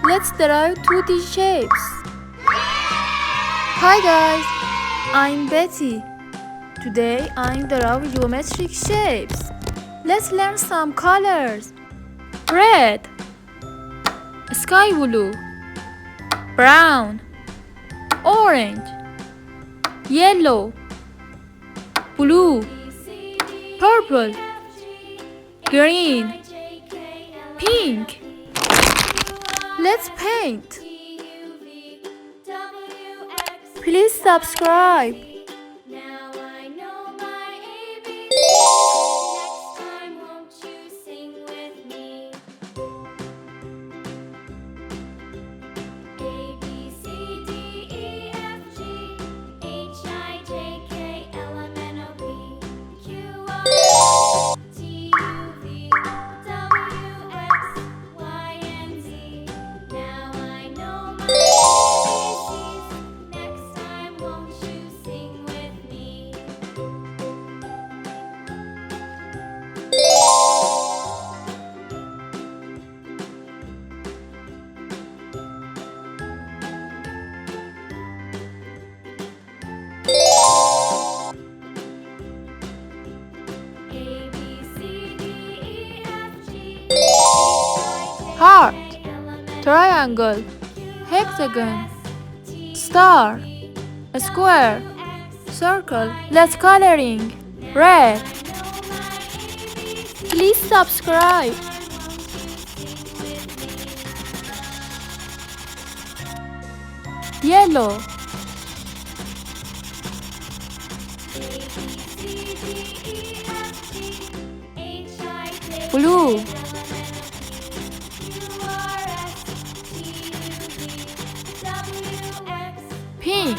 Let's draw 2D shapes. Hi guys, I'm Betty. Today I'm drawing geometric shapes. Let's learn some colors. Red, sky blue, brown, orange, yellow, blue, purple, green, pink. Let's paint. Please subscribe. Now I know my ABC. Next time, won't you sing with me? A, B, C, D, E, F, G, H, I, J, K, L, M, N, O, P, Q, R, S, T, U, V, W, X, Y, and Z. Now I know my ABCs. Next time, won't you sing with me? A, B, C, D, E, F, G, H, I, J, Heart, K, L, M, N, O, triangle, hexagon, star, a square, circle. Let's coloring. Red. Please subscribe. Yellow, blue, pink,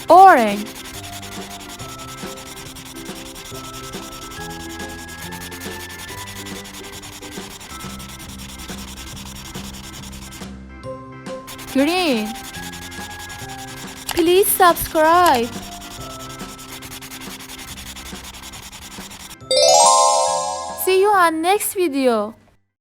orange, green. Please subscribe. See you on next video.